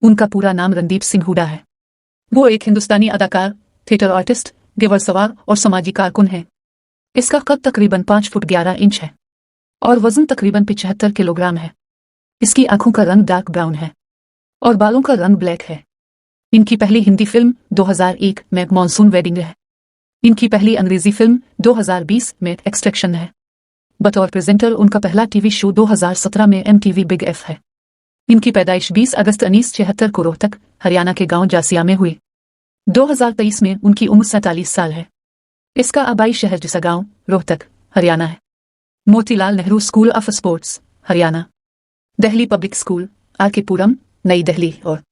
उनका पूरा नाम रणदीप सिंह हुडा है। वो एक हिंदुस्तानी अदाकार, थिएटर आर्टिस्ट, घुड़सवार और समाजी कारकुन है। इसका कद तकरीबन 5 फुट 11 इंच है और वजन तकरीबन 75 किलोग्राम है। इसकी आंखों का रंग डार्क ब्राउन है और बालों का रंग ब्लैक है। इनकी पहली हिंदी फिल्म 2001 में मॉनसून वेडिंग है। इनकी पहली अंग्रेजी फिल्म 2020 में एक्सट्रैक्शन है। बतौर प्रेजेंटर उनका पहला टीवी शो 2017 में MTV बिग एफ है। इनकी पैदाइश 20 अगस्त 1976 को रोहतक, हरियाणा के गांव जासिया में हुई। 2023 में उनकी उम्र 47 साल है। इसका आबाई शहर जिसागांव, रोहतक, हरियाणा है। Motilal Nehru school of sports, Haryana, Delhi public school, RK पुरम, नई दिल्ली और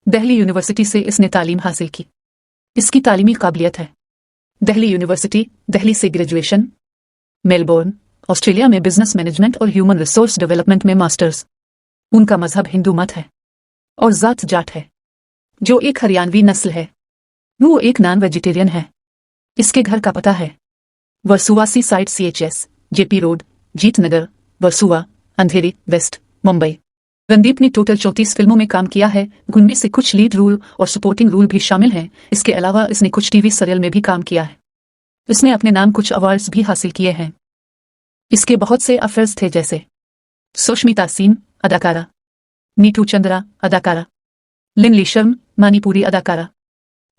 दिल्ली यूनिवर्सिटी से इसने तालीम हासिल की। इसकी तालीमी काबिलियत है दिल्ली यूनिवर्सिटी, दिल्ली से ग्रेजुएशन, मेलबोर्न, ऑस्ट्रेलिया में बिजनेस मैनेजमेंट और ह्यूमन रिसोर्स डेवलपमेंट में मास्टर्स। उनका मजहब हिंदू मत है और जात जाट है, जो एक हरियाणवी नस्ल है। वो एक नॉन वेजिटेरियन है। इसके घर का पता है Versova sea side CHS, JP road, Jeetnagar, Versova, Andheri, west, Mumbai. Randeep ने टोटल 34 फिल्मों में काम किया है। उनमें से कुछ लीड रोल और सपोर्टिंग रोल भी शामिल हैं। इसके अलावा इसने कुछ टीवी सीरियल में भी काम किया है। इसने अपने नाम कुछ अवार्ड्स भी हासिल किए हैं। इसके बहुत से अफेयर्स थे, जैसे सुष्मिता सेन, अदाकारा, नीतू चंद्रा, अदाकारा, लिनली शर्म, मणिपुरी अदाकारा।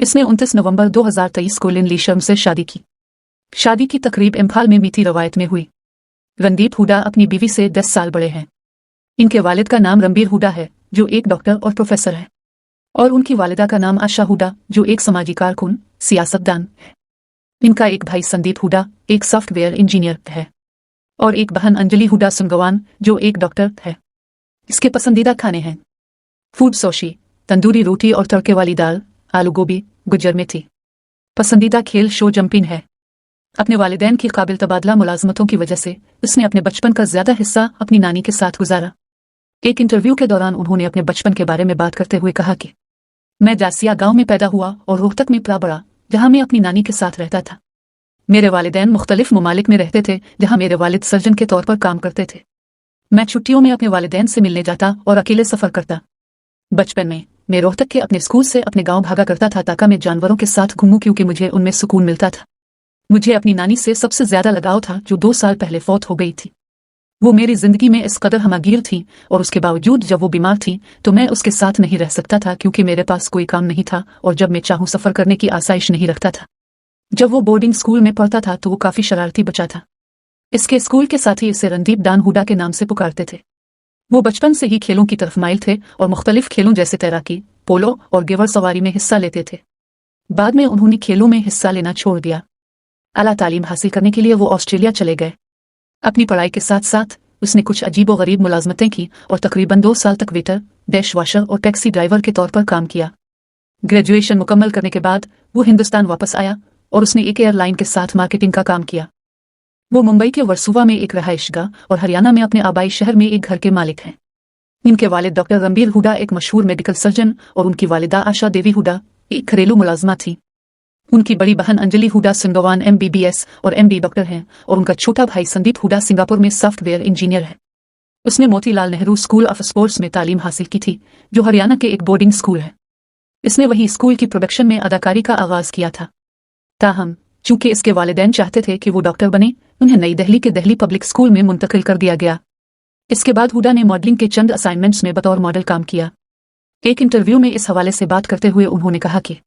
इसने 29 नवंबर 2023 को लिनली शर्म से शादी की। शादी की तकरीब इम्फाल में मीठी रवायत में हुई। रणदीप हुडा अपनी बीवी से 10 साल बड़े हैं। इनके वालिद का नाम रणबीर हुडा है, जो एक डॉक्टर और प्रोफेसर है, और उनकी वालिदा का नाम आशा हुडा, जो एक समाजी कारकुन, सियासतदान है। इनका एक भाई संदीप हुडा, एक सॉफ्टवेयर इंजीनियर है, और एक बहन अंजलि हुडा सुंगवान, जो एक डॉक्टर है। इसके पसंदीदा खाने हैं फूड सोशी, तंदूरी रोटी और तड़के वाली दाल, आलू गोभी, गुजर मेथी। पसंदीदा खेल शो जंपिंग है। अपने वालिदैन की काबिल तबादला मुलाजमतों की वजह से उसने अपने बचपन का ज्यादा हिस्सा अपनी नानी के साथ गुजारा। एक इंटरव्यू के दौरान उन्होंने अपने बचपन के बारे में बात करते हुए कहा कि मैं जासिया गांव में पैदा हुआ और रोहतक में पला बड़ा, जहां मैं अपनी नानी के साथ रहता था। मेरे वालिदैन मुख्तलिफ ममालिक में रहते थे, जहां मेरे वालिद सर्जन के तौर पर काम करते थे। मैं छुट्टियों में अपने वालिदैन से मिलने जाता और अकेले सफर करता। बचपन में मैं रोहतक के अपने स्कूल से अपने गांव भागा करता था ताकि मैं जानवरों के साथ घूमूं, क्योंकि मुझे उनमें सुकून मिलता था। मुझे अपनी नानी से सबसे ज्यादा लगाव था, जो 2 साल पहले फौत हो गई थी। वो मेरी जिंदगी में इस कदर हमागीर थी, और उसके बावजूद जब वो बीमार थी तो मैं उसके साथ नहीं रह सकता था, क्योंकि मेरे पास कोई काम नहीं था और जब मैं चाहूं सफर करने की आसाइश नहीं रखता था। जब वो बोर्डिंग स्कूल में पढ़ता था तो वो काफी शरारती बच्चा था। इसके स्कूल के साथी इसे रणदीप डान हुडा के नाम से पुकारते थे। वो बचपन से ही खेलों की तरफ माइल थे और मुख्तलिफ खेलों जैसे तैराकी, पोलो और गेवर सवारी में हिस्सा लेते थे। बाद में उन्होंने खेलों में हिस्सा लेना छोड़ दिया। आला तालीम हासिल करने के लिए वो ऑस्ट्रेलिया चले गए। अपनी पढ़ाई के साथ साथ उसने कुछ अजीबो गरीब मुलाजमतें की और तकरीबन 2 साल तक वेटर, डैश वाशर और टैक्सी ड्राइवर के तौर पर काम किया। ग्रेजुएशन मुकम्मल करने के बाद वो हिंदुस्तान वापस आया और उसने एक एयरलाइन के साथ मार्केटिंग का काम किया। वो मुंबई के वर्सुवा में एक रहायशगाह और हरियाणा में अपने आबाई शहर में एक घर के मालिक हैं। इनके वालिद डॉक्टर रणबीर हुडा एक मशहूर मेडिकल सर्जन और उनकी वालिदा आशा देवी हुडा एक घरेलू मुलाजमा थी। उनकी बड़ी बहन अंजलि हुडा सुंगवान MBBS और MD डॉक्टर हैं, और उनका छोटा भाई संदीप हुडा सिंगापुर में सॉफ्टवेयर इंजीनियर है। उसने Motilal Nehru school of sports में तालीम हासिल की थी, जो हरियाणा के एक बोर्डिंग स्कूल है। इसने वही स्कूल की प्रोडक्शन में अदाकारी का आगाज किया था। ताहम चूंकि इसके वालिदैन चाहते थे कि वो डॉक्टर बने, उन्हें नई दिल्ली के दिल्ली पब्लिक स्कूल में मुंतकिल कर दिया गया। इसके बाद हुडा ने मॉडलिंग के चंद असाइनमेंट्स में बतौर मॉडल काम किया। एक इंटरव्यू में इस हवाले से बात करते हुए उन्होंने कहा कि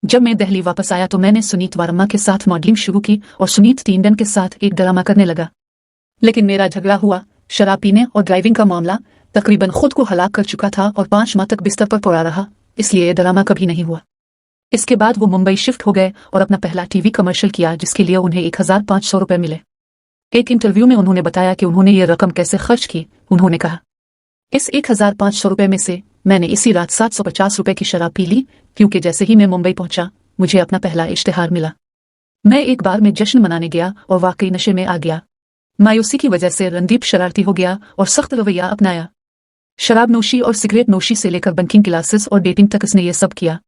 जब मैं दिल्ली वापस आया तो मैंने सुनीत वार्मा के साथ मॉडलिंग शुरू की और सुनीत टिंडन के साथ एक ड्रामा करने लगा। लेकिन मेरा झगड़ा हुआ। शराब पीने और ड्राइविंग का मामला तकरीबन खुद को हलाक कर चुका था और 5 माह तक बिस्तर पर पड़ा रहा, इसलिए ड्रामा कभी नहीं हुआ। इसके बाद वो मुंबई शिफ्ट हो गए और अपना पहला टीवी कमर्शियल किया, जिसके लिए उन्हें 1500 रुपए मिले। एक इंटरव्यू में उन्होंने बताया कि उन्होंने ये रकम कैसे खर्च की। उन्होंने कहा, इस 1500 रुपए में से मैंने इसी रात 750 रुपए की शराब पी ली, क्योंकि जैसे ही मैं मुंबई पहुंचा मुझे अपना पहला इश्तिहार मिला। मैं एक बार में जश्न मनाने गया और वाकई नशे में आ गया। मायूसी की वजह से रणदीप शरारती हो गया और सख्त रवैया अपनाया। शराब नोशी और सिगरेट नोशी से लेकर बैंकिंग क्लासेस और डेटिंग तक इसने ये सब किया।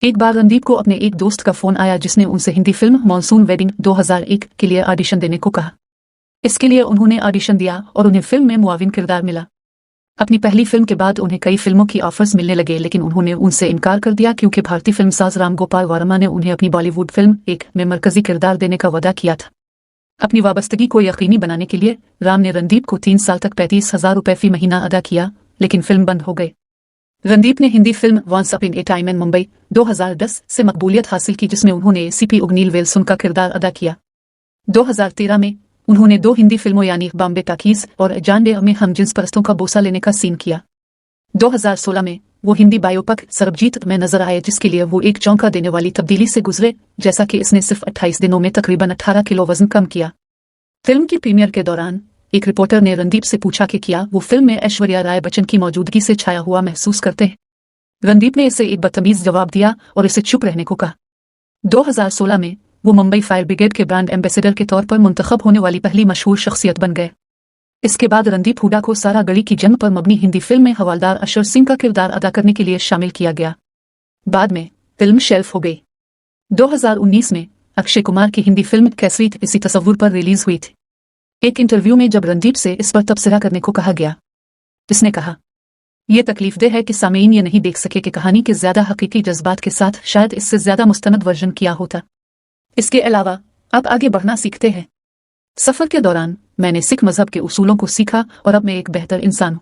एक बार रणदीप को अपने एक दोस्त का फोन आया, जिसने उनसे हिंदी फिल्म मॉनसून वेडिंग 2001 के लिए ऑडिशन देने को कहा। इसके लिए उन्होंने ऑडिशन दिया और उन्हें फिल्म में मुआविन किरदार मिला। अपनी पहली फिल्म के बाद उन्हें कई फिल्मों की ऑफर्स मिलने लगे, लेकिन उन्होंने उनसे इनकार कर दिया क्योंकि भारतीय फिल्मसाज राम गोपाल वर्मा ने उन्हें अपनी बॉलीवुड फिल्म एक में मरकजी किरदार देने का वादा किया था। अपनी वाबस्तगी को यकीनी बनाने के लिए राम ने रणदीप को 3 साल तक 35,000 रुपये फी महीना अदा किया, लेकिन फिल्म बंद हो गई। रणदीप ने Hindi film once upon a time in Mumbai 2010 से मकबूलियत हासिल की, जिसमें उन्होंने सीपी उगनील वेल्सन का किरदार अदा किया। 2013 में उन्होंने 2 हिंदी फिल्मों यानी बॉम्बे टाकीज और जानबे में हमजिन्स परस्तों का बोसा लेने का सीन किया। 2016 में वो हिंदी बायोपिक सरबजीत में नजर आए, जिसके लिए वो एक चौंका देने वाली तब्दीली से गुजरे, जैसा कि इसने सिर्फ 28 दिनों में तकरीबन 18 किलो वजन कम किया। फिल्म की प्रीमियर के दौरान एक रिपोर्टर ने रणदीप से पूछा कि क्या वो फिल्म में ऐश्वर्या राय बच्चन की मौजूदगी से छाया हुआ महसूस करते हैं। रणदीप ने इसे एक बदतमीज जवाब दिया और इसे चुप रहने को कहा। 2016 में वो मुंबई फायर ब्रिगेड के ब्रांड एम्बेसडर के तौर पर मुंतखब होने वाली पहली मशहूर शख्सियत बन गए। इसके बाद रणदीप हुड्डा को सारा गली की जंग पर मबनी हिंदी फिल्म में हवालदार अशर सिंह का किरदार अदा करने के लिए शामिल किया गया। बाद में फिल्म शेल्फ हो गई। 2019 में अक्षय कुमार की हिंदी फिल्म कैसरी इसी तस्वुर पर रिलीज हुई थी। एक इंटरव्यू में जब रणदीप से इस पर तबसरा करने को कहा गया, जिसने कहा, यह तकलीफदेह है कि सामीन ये नहीं देख सके कि कहानी के ज्यादा हकीकी जज्बात के साथ शायद इससे ज्यादा मुस्तनद वर्जन किया होता। इसके अलावा अब आगे बढ़ना सीखते हैं। सफर के दौरान मैंने सिख मजहब के उसूलों को सीखा और अब मैं एक बेहतर इंसान हूँ।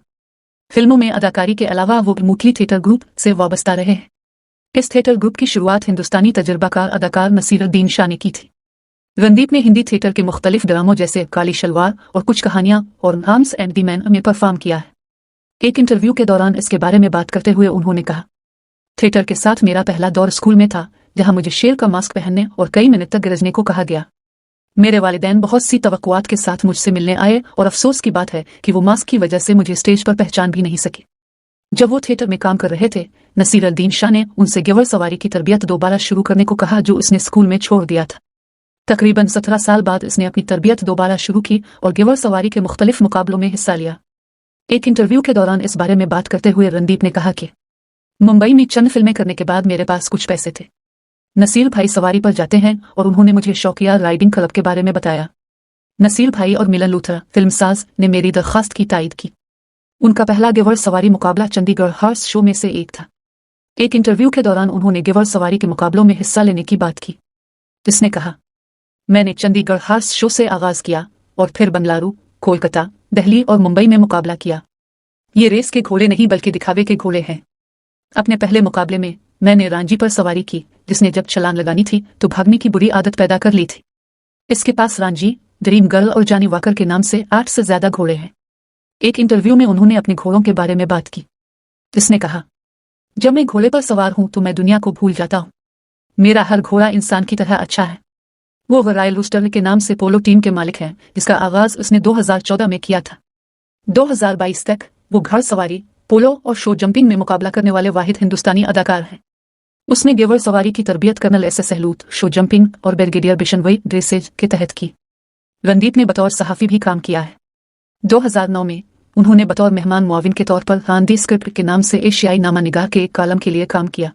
फिल्मों में अदाकारी के अलावा वो मुखली थिएटर ग्रुप से वाबस्ता रहे हैं। इस थिएटर ग्रुप की शुरुआत हिंदुस्तानी तजुर्बाकार अदाकार नसीरुद्दीन शाह ने की थी। रणदीप ने हिंदी थिएटर के मुख्तलिफ ड्रामों जैसे काली शलवार और कुछ कहानियां और आर्म्स एंड दी मैन में परफॉर्म किया है। एक इंटरव्यू के दौरान इसके बारे में बात करते हुए उन्होंने कहा, थिएटर के साथ मेरा पहला दौर स्कूल में था, जहां मुझे शेर का मास्क पहनने और कई मिनट तक गरजने को कहा गया। मेरे वालिदैन बहुत सी तवक्कुआत के साथ मुझसे मिलने आए और अफसोस की बात है कि वो मास्क की वजह से मुझे स्टेज पर पहचान भी नहीं सके। जब वो थिएटर में काम कर रहे थे, नसीरुद्दीन शाह ने उनसे गेवर सवारी की तरबियत दोबारा शुरू करने को कहा, जो उसने स्कूल में छोड़ दिया था। तकरीबन 17 साल बाद इसने अपनी तरबियत दोबारा शुरू की और गेवर सवारी के मुख्तलिफ मुकाबलों में हिस्सा लिया। एक इंटरव्यू के दौरान इस बारे में बात करते हुए रणदीप ने कहा कि मुंबई में चंद फिल्में करने के बाद मेरे पास कुछ पैसे थे। नसीर भाई सवारी पर जाते हैं और उन्होंने मुझे शौकिया राइडिंग क्लब के बारे में बताया। नसीर भाई और मिलन लूथरा फिल्मसाज ने मेरी दरख्वास्त की तायद की। उनका पहला गेवर सवारी मुकाबला चंडीगढ़ हॉर्स शो में से एक था। एक इंटरव्यू के दौरान उन्होंने गेवर सवारी के मुकाबलों में हिस्सा लेने की बात की। जिसने कहा, मैंने चंडीगढ़ हॉर्स शो से आगाज किया और फिर बंगलुरु, कोलकाता, दिल्ली और मुंबई में मुकाबला किया। ये रेस के घोड़े नहीं बल्कि दिखावे के घोड़े हैं। अपने पहले मुकाबले में मैंने रांझी पर सवारी की, जिसने जब छलांग लगानी थी तो भागने की बुरी आदत पैदा कर ली थी। इसके पास रांझी, ड्रीम गर्ल और जानी वाकर के नाम से 8 से ज्यादा घोड़े हैं। एक इंटरव्यू में उन्होंने अपने घोड़ों के बारे में बात की। जिसने कहा, जब मैं घोड़े पर सवार हूं तो मैं दुनिया को भूल जाता हूं। मेरा हर घोड़ा इंसान की तरह अच्छा है। वो रॉयल रूस्टर के नाम से पोलो टीम के मालिक हैं, जिसका आगाज उसने 2014 में किया था। 2022 तक वो घुड़सवारी, पोलो और शो जंपिंग में मुकाबला करने वाले वाहिद हिंदुस्तानी अदाकार हैं। उसने गेवर सवारी की तरबियत कर्नल एस सहलूत, शो जंपिंग और ब्रिगेडियर बिशनवई ड्रेसेज के तहत की। रणदीप ने बतौर सहाफ़ी भी काम किया है। 2009 में उन्होंने बतौर मेहमान मुआविन के तौर पर गांधी स्क्रिप्ट के नाम से एशियाई नामा निगाह के एक कॉलम के लिए काम किया।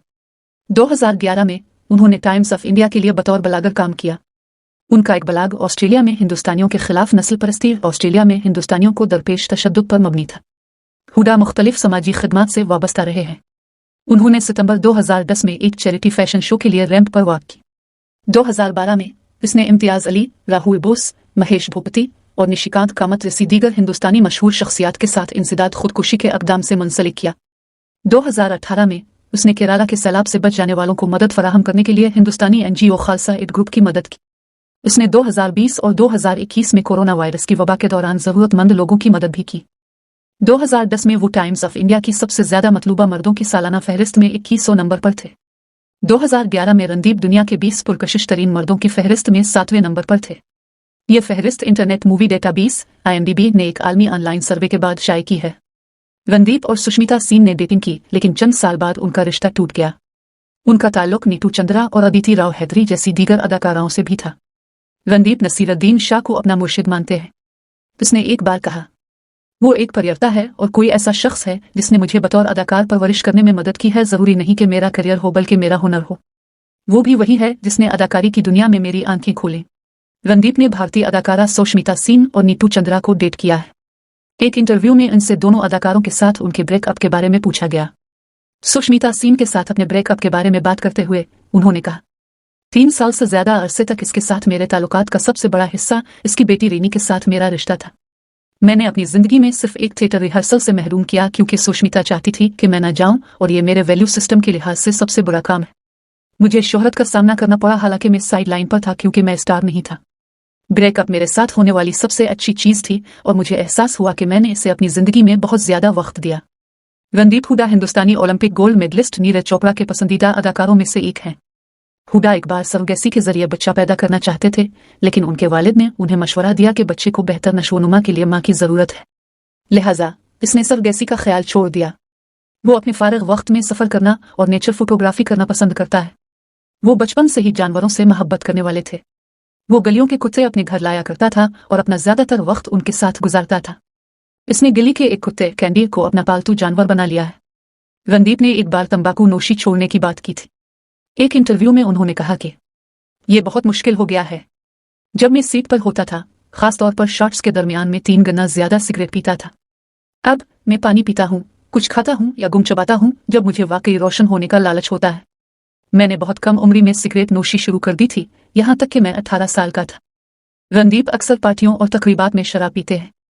2011 में उन्होंने टाइम्स ऑफ इंडिया के लिए बतौर बलागर काम किया। उनका एक बलाग ऑस्ट्रेलिया में हिंदुस्तानियों के खिलाफ नस्ल परस्ती, ऑस्ट्रेलिया में हिंदुस्तानियों को दरपेश तशद्दुद पर मबनी था। हुडा मुख्तलिफ समाजी खिदमात से वाबस्ता रहे हैं। उन्होंने सितंबर 2010 में एक चैरिटी फैशन शो के लिए रैंप पर वॉक की। 2012 में इसने इम्तियाज अली, राहुल बोस, महेश भूपति और निशिकांत कामत जैसी दीगर हिंदुस्तानी मशहूर शख्सियात के साथ इंसदाद खुदकुशी के अक़दाम से मुंसलिक किया। 2018 में उसने केरला के सैलाब से बच जाने वालों को मदद फराहम करने के लिए हिंदुस्तानी NGO खालसा एड ग्रुप की मदद की। उसने 2020 और 2021 में कोरोना वायरस की वबा के दौरान ज़रूरतमंद लोगों की मदद भी की। 2010 में वो टाइम्स ऑफ इंडिया की सबसे ज्यादा मतलूबा मर्दों की सालाना फहरिस्त में 2100 नंबर पर थे। 2011 में रणदीप दुनिया के 20 पुरकशिश तरीन मर्दों की फहरिस्त में 7वें नंबर पर थे। यह फहरिस्त इंटरनेट मूवी डेटाबेस IMDb ने एक आलमी ऑनलाइन सर्वे के बाद शाये की है। रणदीप और सुष्मिता सेन ने डेटिंग की, लेकिन चंद साल बाद उनका रिश्ता टूट गया। उनका ताल्लुक नीतू चंद्रा और अदिति राव हैदरी जैसी दीगर अदाकाराओं से भी था। रणदीप नसीरुद्दीन शाह को अपना मुर्शिद मानते हैं। उसने एक बार कहा, वो एक प्रवक्ता है और कोई ऐसा शख्स है जिसने मुझे बतौर अदाकार परवरिश करने में मदद की है। जरूरी नहीं कि मेरा करियर हो बल्कि मेरा हुनर हो। वो भी वही है जिसने अदाकारी की दुनिया में मेरी आंखें खोली। रणदीप ने भारतीय अदाकारा सुष्मिता सेन और नीतू चंद्रा को डेट किया है। एक इंटरव्यू में इनसे दोनों अदाकारों के साथ उनके ब्रेकअप के बारे में पूछा गया। सुष्मिता सेन के साथ अपने ब्रेकअप के बारे में बात करते हुए उन्होंने कहा, 3 साल से ज्यादा अरसे तक इसके साथ मेरे ताल्लुकात का सबसे बड़ा हिस्सा इसकी बेटी रीनी के साथ मेरा रिश्ता था। मैंने अपनी जिंदगी में सिर्फ एक थिएटर रिहर्सल से महरूम किया क्योंकि सुष्मिता चाहती थी कि मैं न जाऊं और ये मेरे वैल्यू सिस्टम के लिहाज से सबसे बुरा काम है। मुझे शोहरत का सामना करना पड़ा, हालांकि मैं साइड लाइन पर था क्योंकि मैं स्टार नहीं था। ब्रेकअप मेरे साथ होने वाली सबसे अच्छी चीज थी और मुझे एहसास हुआ कि मैंने इसे अपनी जिंदगी में बहुत ज्यादा वक्त दिया। Randeep Hooda Hindustani Olympic gold medalist Neeraj Chopra के पसंदीदा अदाकारों में से एक हैं। हुडा एक बार सरगेसी के जरिए बच्चा पैदा करना चाहते थे, लेकिन उनके वालिद ने उन्हें मशवरा दिया कि बच्चे को बेहतर नशोनुमा के लिए मां की जरूरत है, लिहाजा इसने सरगेसी का ख्याल छोड़ दिया। वो अपने फारिग वक्त में सफर करना और नेचर फोटोग्राफी करना पसंद करता है। वो बचपन से ही जानवरों से मोहब्बत करने वाले थे। वो गलियों के कुत्ते अपने घर लाया करता था और अपना ज्यादातर वक्त उनके साथ गुजारता था। इसने गली के एक कुत्ते कैंडी को अपना पालतू जानवर बना लिया है। रणदीप ने एक बार तंबाकू नोशी छोड़ने की बात की थी। एक इंटरव्यू में उन्होंने कहा कि यह बहुत मुश्किल हो गया है। जब मैं सीट पर होता था, खासतौर पर शॉट्स के दरमियान में 3 गुना ज्यादा सिगरेट पीता था। अब मैं पानी पीता हूँ, कुछ खाता हूँ या गुम चबाता हूँ जब मुझे वाकई रोशन होने का लालच होता है। मैंने बहुत कम उम्र में सिगरेट नोशी शुरू कर दी थी, यहाँ तक कि मैं 18 साल का था। रणदीप अक्सर पार्टियों और तकरीबात में शराब पीते हैं।